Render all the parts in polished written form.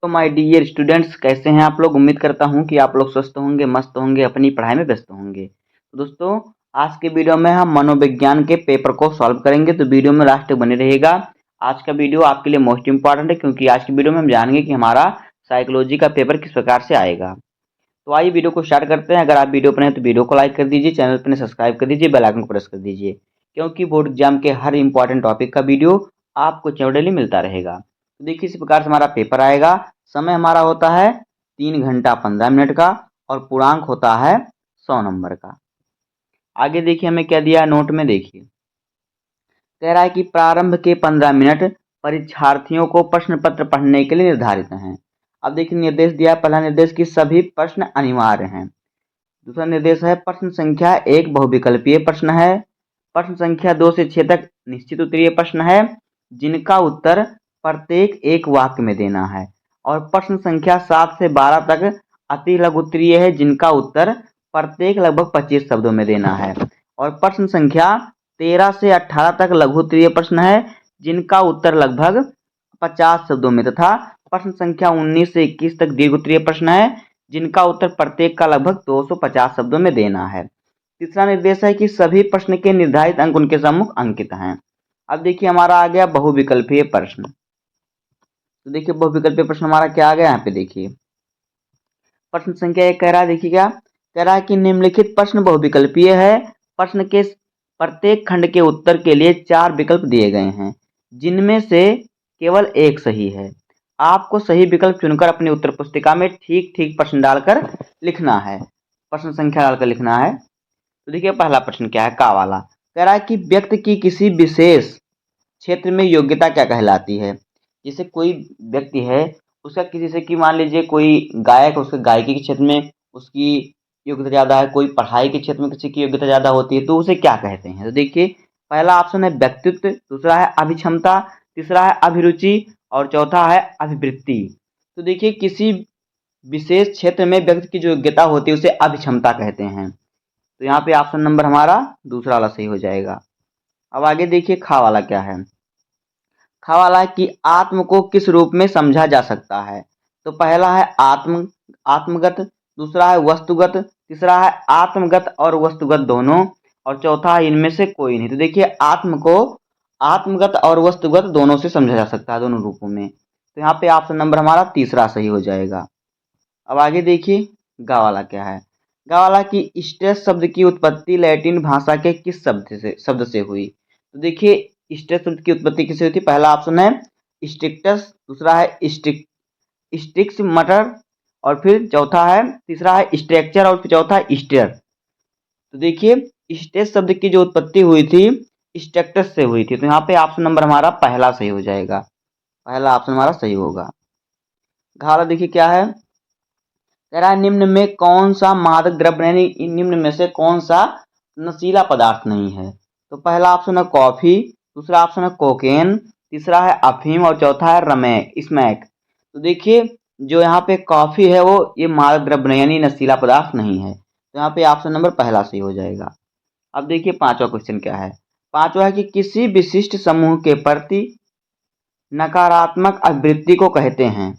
तो my dear students, कैसे हैं आप लोग। उम्मीद करता हूं कि आप लोग स्वस्थ होंगे, मस्त होंगे, अपनी पढ़ाई में व्यस्त होंगे। तो दोस्तों, आज के वीडियो में हम मनोविज्ञान के पेपर को सॉल्व करेंगे, तो वीडियो में लास्ट तक बने रहिएगा। आज का वीडियो आपके लिए मोस्ट इंपॉर्टेंट है, क्योंकि आज की वीडियो में हम जानेंगे कि हमारा साइकोलॉजी का पेपर किस प्रकार से आएगा। तो आइए वीडियो को स्टार्ट करते हैं। अगर आप वीडियो पर हैं तो वीडियो को लाइक कर दीजिए, चैनल पर सब्सक्राइब कर दीजिए, बेल आइकन को प्रेस कर दीजिए, क्योंकि बोर्ड एग्जाम के हर इंपॉर्टेंट टॉपिक का वीडियो आपको डेली मिलता रहेगा। तो देखिए, इस प्रकार से हमारा पेपर आएगा। समय हमारा होता है 3 घंटा 15 मिनट का और पूर्णांक होता है 100 नंबर का। आगे देखिए हमें क्या दिया है नोट में। देखिए, कह रहा है कि प्रारंभ के 15 मिनट परीक्षार्थियों को प्रश्न पत्र पढ़ने के लिए निर्धारित हैं। अब देखिए, निर्देश दिया है। पहला निर्देश कि सभी प्रश्न अनिवार्य हैं। दूसरा निर्देश है प्रश्न संख्या 1 बहुविकल्पीय प्रश्न है। प्रश्न संख्या 2 से 6 तक निश्चित उत्तरीय प्रश्न है, जिनका उत्तर प्रत्येक एक वाक्य में देना है। और प्रश्न संख्या 7 से 12 तक अति लघु उत्तरीय है, जिनका उत्तर प्रत्येक लगभग 25 शब्दों में देना है। और प्रश्न संख्या 13 से 18 तक लघु उत्तरीय प्रश्न है, जिनका उत्तर लगभग 50 शब्दों में, तथा प्रश्न संख्या 19 से 21 तक दीर्घ उत्तरीय प्रश्न है, जिनका उत्तर प्रत्येक का लगभग 250 शब्दों में देना है। तीसरा निर्देश है कि सभी प्रश्न के निर्धारित अंक उनके सम्मुख अंकित हैं। अब देखिए, हमारा आ गया बहुविकल्पीय प्रश्न। तो देखिए, बहुविकल्पीय प्रश्न हमारा क्या आ गया। यहाँ पे देखिए, प्रश्न संख्या 1 कह रहा है। देखिए क्या कह रहा है कि निम्नलिखित प्रश्न बहुविकल्पीय है। प्रश्न के प्रत्येक खंड के उत्तर के लिए 4 विकल्प दिए गए हैं, जिनमें से केवल एक सही है। आपको सही विकल्प चुनकर अपनी उत्तर पुस्तिका में ठीक ठीक प्रश्न डालकर लिखना है, प्रश्न संख्या डालकर लिखना है। तो देखिए, पहला प्रश्न क्या है, का वाला। कह रहा है कि व्यक्ति की किसी विशेष क्षेत्र में योग्यता क्या कहलाती है। जैसे कोई व्यक्ति है, उसका किसी से कि मान लीजिए कोई गायक है, उसके गायकी के क्षेत्र में उसकी योग्यता ज़्यादा है, कोई पढ़ाई के क्षेत्र में किसी की योग्यता ज़्यादा होती है, तो उसे क्या कहते हैं। तो देखिए, पहला ऑप्शन है व्यक्तित्व, दूसरा है अभिक्षमता, तीसरा है अभिरुचि और चौथा है अभिवृत्ति। तो देखिए, किसी विशेष क्षेत्र में व्यक्ति की जो योग्यता होती है उसे अभिक्षमता कहते हैं। तो यहाँ पे ऑप्शन नंबर हमारा दूसरा वाला सही हो जाएगा। अब आगे देखिए, खा वाला क्या है। खा वाला कि आत्म को किस रूप में समझा जा सकता है। तो पहला है आत्मगत, दूसरा है वस्तुगत, तीसरा है आत्मगत और वस्तुगत दोनों, और चौथा है इनमें से कोई नहीं। तो देखिए, आत्म को आत्मगत और वस्तुगत दोनों से समझा जा सकता है, दोनों रूपों में। तो यहाँ पे ऑप्शन नंबर हमारा तीसरा सही हो जाएगा। अब आगे देखिए, गा वाला क्या है। गा वाला की स्ट्रेस शब्द की उत्पत्ति लैटिन भाषा के किस शब्द से हुई। तो देखिए, स्ट्रेस शब्द की उत्पत्ति किससे हुई थी। पहला ऑप्शन है स्ट्रिक्टस, दूसरा है स्टिक्स मटर, और फिर चौथा है, तीसरा है स्ट्रक्चर, और फिर चौथा है स्टेयर। तो देखिए, स्ट्रेस शब्द की जो उत्पत्ति हुई थी स्ट्रक्टस से हुई थी। तो यहाँ पे ऑप्शन नंबर हमारा पहला सही हो जाएगा, पहला ऑप्शन हमारा सही होगा। घाला देखिए क्या है। कह रहा है निम्न में कौन सा मादक द्रव्य, यानी निम्न में से कौन सा नशीला पदार्थ नहीं है। तो पहला ऑप्शन है कॉफी, दूसरा ऑप्शन है कोकेन, तीसरा है अफीम और चौथा है स्मैक। तो देखिए, जो यहाँ पे कॉफी है वो ये मादक द्रव्य नहीं, यानी नशीला पदार्थ नहीं है। तो यहाँ पे ऑप्शन नंबर पहला सही हो जाएगा। अब देखिए, पांचवा क्वेश्चन क्या है। पांचवा है कि किसी विशिष्ट समूह के प्रति नकारात्मक अभिवृत्ति को कहते हैं।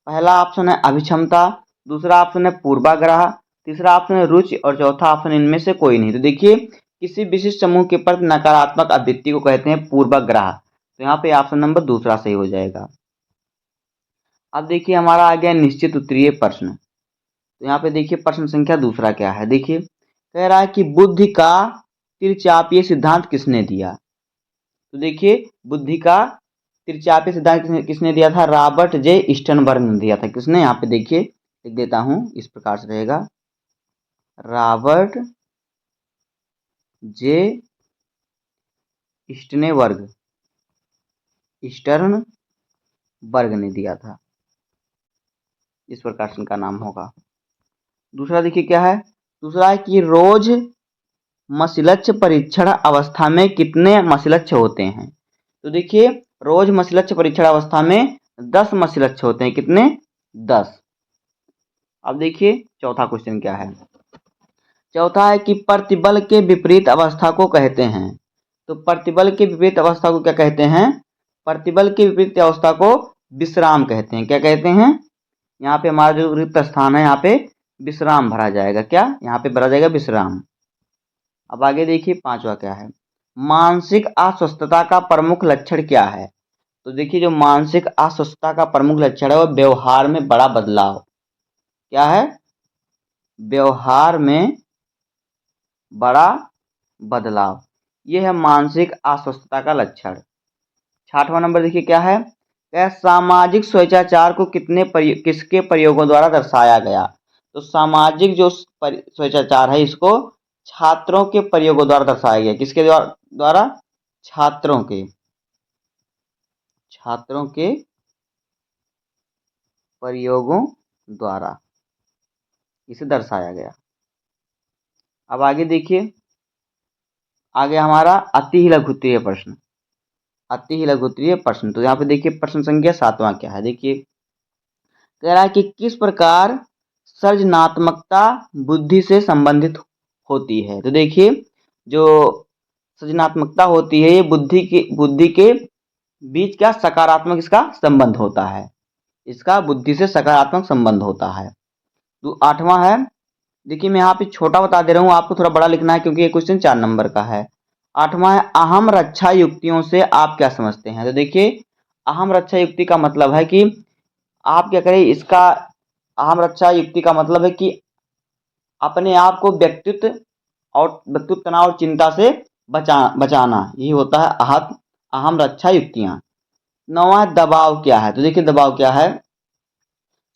पहला ऑप्शन है अभिक्षमता, दूसरा ऑप्शन है पूर्वाग्रह, तीसरा ऑप्शन है रुचि और चौथा ऑप्शन इनमें से कोई नहीं। तो देखिए, किसी विशिष्ट समूह के प्रति नकारात्मक अभिवृत्ति को कहते हैं पूर्वाग्रह। तो यहाँ पे ऑप्शन नंबर दूसरा सही हो जाएगा। अब देखिए, हमारा आ गया निश्चित उत्तरीय प्रश्न। तो यहाँ पे देखिए, प्रश्न संख्या दूसरा क्या है। देखिए, कह रहा है कि बुद्धि का त्रिचापीय सिद्धांत किसने दिया। तो देखिए, बुद्धि का त्रिचापीय सिद्धांत किसने दिया था। रॉबर्ट जे स्टर्नबर्ग ने दिया था। किसने, यहाँ पे देखिए लिख देता हूं, इस प्रकार से रहेगा, रॉबर्ट जे स्टर्नबर्ग ने दिया था, इस प्रकार से इनका नाम होगा। दूसरा देखिए क्या है। दूसरा है कि रोज मस्तिष्क परीक्षण अवस्था में कितने मस्तिष्क होते हैं। तो देखिए, रोज मस्तिष्क परीक्षण अवस्था में 10 मस्तिष्क होते हैं। कितने, 10। अब देखिए, चौथा क्वेश्चन क्या है। चौथा है कि प्रतिबल के विपरीत अवस्था को कहते हैं। तो प्रतिबल के विपरीत अवस्था को क्या कहते हैं। प्रतिबल के विपरीत अवस्था को विश्राम कहते हैं। क्या कहते हैं, यहाँ पे हमारा जो रिक्त स्थान है यहाँ पे विश्राम भरा जाएगा। क्या यहाँ पे भरा जाएगा? विश्राम। अब आगे देखिए पांचवा क्या है, मानसिक अस्वस्थता का प्रमुख लक्षण क्या है? तो देखिए जो मानसिक अस्वस्थता का प्रमुख लक्षण है वो व्यवहार में बड़ा बदलाव। क्या है? व्यवहार में बड़ा बदलाव, ये है मानसिक अस्वस्थता का लक्षण। छठवां नंबर देखिए क्या है, सामाजिक स्वेच्छाचार को किसके प्रयोगों द्वारा दर्शाया गया? तो सामाजिक जो स्वेच्छाचार है इसको छात्रों के प्रयोगों द्वारा दर्शाया गया। किसके द्वारा? छात्रों के प्रयोगों द्वारा इसे दर्शाया गया। अब आगे देखिए, आगे हमारा अति लघुत्तरीय प्रश्न, अति लघुत्तरीय प्रश्न। तो यहाँ पे देखिए प्रश्न संख्या 7वां क्या है, देखिए कह रहा है कि किस प्रकार सृजनात्मकता बुद्धि से संबंधित होती है? तो देखिए जो सृजनात्मकता होती है ये बुद्धि के बीच क्या सकारात्मक इसका संबंध होता है, इसका बुद्धि से सकारात्मक संबंध होता है। तो 8वां है, देखिए मैं यहाँ पे छोटा बता दे रहा हूँ, आपको थोड़ा बड़ा लिखना है क्योंकि ये क्वेश्चन 4 नंबर का है। 8वां है, अहम रक्षा युक्तियों से आप क्या समझते हैं? तो देखिए अहम रक्षा युक्ति का मतलब है कि आप क्या करें, इसका अहम रक्षा युक्ति का मतलब है कि अपने आप को व्यक्तित्व तनाव और चिंता से बचाना, यही होता है अहम रक्षा युक्तियां। 9वां दबाव क्या है? तो देखिए दबाव क्या है,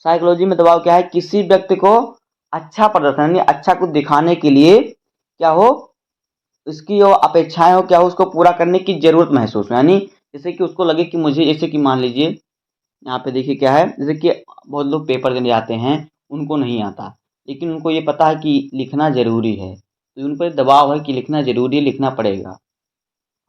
साइकोलॉजी में दबाव क्या है, किसी व्यक्ति को अच्छा प्रदर्शन यानी अच्छा कुछ दिखाने के लिए क्या हो, उसकी जो अपेक्षाएं हो क्या हो, उसको पूरा करने की जरूरत महसूस हो, यानी जैसे कि उसको लगे कि मुझे, जैसे कि मान लीजिए यहाँ पे देखिए क्या है, जैसे कि बहुत लोग पेपर देने जाते हैं, उनको नहीं आता लेकिन उनको ये पता है कि लिखना जरूरी है, तो उन पर दबाव है कि लिखना जरूरी है, लिखना पड़ेगा।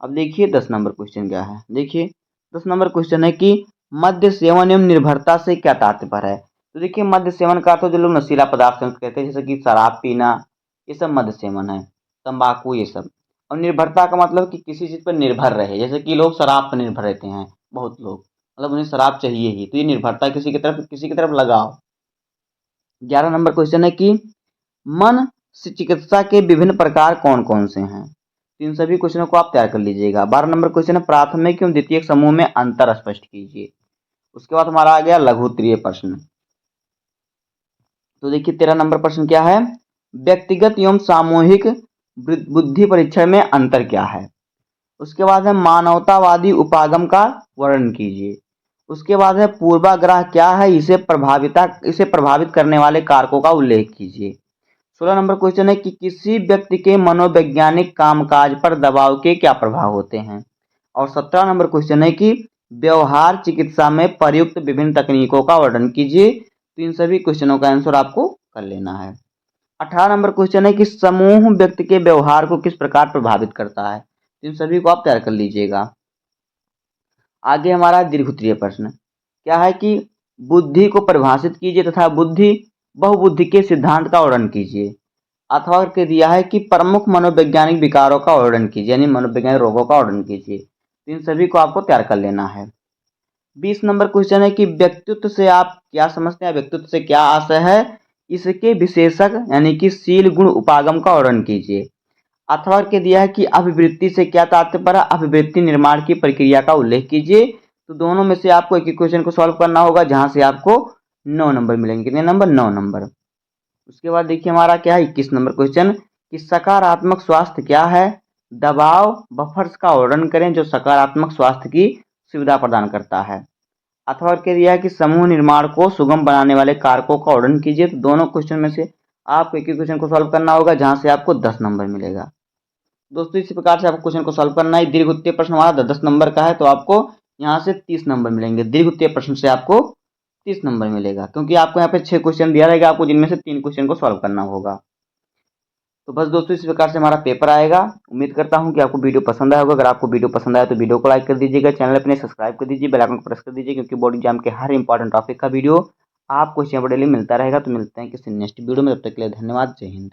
अब देखिए 10 नंबर क्वेश्चन क्या है, देखिए 10 नंबर क्वेश्चन है कि मद्य सेवन एवं निर्भरता से क्या तात्पर्य है? तो देखिए मद्य सेवन का तो जो लोग नशीला पदार्थ कहते हैं, जैसे कि शराब पीना, ये सब मद्य सेवन है, तंबाकू ये सब। और निर्भरता का मतलब कि किसी चीज़ पर निर्भर रहे, जैसे कि लोग शराब पर निर्भर रहते हैं, बहुत लोग मतलब उन्हें शराब चाहिए ही, तो ये निर्भरता किसी की तरफ लगाव। 11 नंबर क्वेश्चन है कि मन से चिकित्सा के विभिन्न प्रकार कौन कौन से हैं? इन सभी क्वेश्चनों को आप तैयार कर लीजिएगा। 12 नंबर क्वेश्चन है प्राथमिक एवं द्वितीयक समूह में अंतर स्पष्ट कीजिए। उसके बाद हमारा आ गया लघु उत्तरीय प्रश्न। तो देखिए 13 नंबर प्रश्न क्या है, व्यक्तिगत एवं सामूहिक बुद्धि परीक्षण में अंतर क्या है? उसके बाद है मानवतावादी उपागम का वर्णन कीजिए। उसके बाद है पूर्वाग्रह क्या है, इसे प्रभावित करने वाले कारकों का उल्लेख कीजिए। 16 नंबर क्वेश्चन है कि किसी व्यक्ति के मनोवैज्ञानिक कामकाज पर दबाव के क्या प्रभाव होते हैं? और 17 नंबर क्वेश्चन है कि व्यवहार चिकित्सा में प्रयुक्त विभिन्न तकनीकों का वर्णन कीजिए। तो इन सभी क्वेश्चनों का आंसर आपको कर लेना है। 18 नंबर क्वेश्चन है कि समूह व्यक्ति के व्यवहार को किस प्रकार प्रभावित करता है? इन सभी को आप तैयार कर लीजिएगा। आगे हमारा दीर्घ उत्तरीय प्रश्न क्या है कि बुद्धि को परिभाषित कीजिए तथा बहुबुद्धि के सिद्धांत का वर्णन कीजिए। अथवा के दिया है कि प्रमुख मनोवैज्ञानिक विकारों का वर्णन कीजिए, यानी मनोवैज्ञानिक रोगों का वर्णन कीजिए। इन सभी को आपको तैयार कर लेना है। 20 नंबर क्वेश्चन है कि व्यक्तित्व से आप क्या समझते हैं, व्यक्तित्व से क्या आशय है, इसके विशेषक यानी कि शील गुण उपागम का वर्णन कीजिए। अथवा के दिया है कि अभिवृत्ति से क्या तात्पर्य, अभिवृत्ति निर्माण की प्रक्रिया का उल्लेख कीजिए। तो दोनों में से आपको एक ही क्वेश्चन को सॉल्व करना होगा, जहां से आपको 9 नंबर मिलेंगे। कितने नंबर? 9 नंबर। उसके बाद देखिए हमारा क्या है 21 नंबर क्वेश्चन कि सकारात्मक स्वास्थ्य क्या है, दबाव बफर्स का वर्णन करें जो सकारात्मक स्वास्थ्य की सुविधा प्रदान करता है। अथवा के दिया है कि समूह निर्माण को सुगम बनाने वाले कारकों का वर्णन कीजिए। तो दोनों क्वेश्चन में से आपको एक ही क्वेश्चन को सॉल्व करना होगा, जहां से आपको 10 नंबर मिलेगा। दोस्तों इसी प्रकार से आपको क्वेश्चन को सॉल्व करना है। दीर्घ उत्तरीय प्रश्न हमारा 10 नंबर का है, तो आपको यहाँ से 30 नंबर मिलेंगे। दीर्घ उत्तरीय प्रश्न से आपको 30 नंबर मिलेगा, क्योंकि आपको यहाँ पे 6 क्वेश्चन दिया रहेगा, आपको जिनमें से 3 क्वेश्चन को सॉल्व करना होगा। तो बस दोस्तों इस प्रकार से हमारा पेपर आएगा। उम्मीद करता हूँ कि आपको वीडियो पसंद आया होगा। अगर आपको वीडियो पसंद आया तो वीडियो को लाइक कर दीजिएगा, चैनल अपने सब्सक्राइब कर दीजिए, बेल आइकन को प्रेस कर दीजिए, क्योंकि बोर्ड एग्जाम के हर इंपॉर्टेंट टॉपिक का वीडियो आपको इस चैनल पर डेली मिलता रहेगा। तो मिलते हैं किसी नेक्स्ट वीडियो में, तब तक के लिए धन्यवाद। जय हिंद।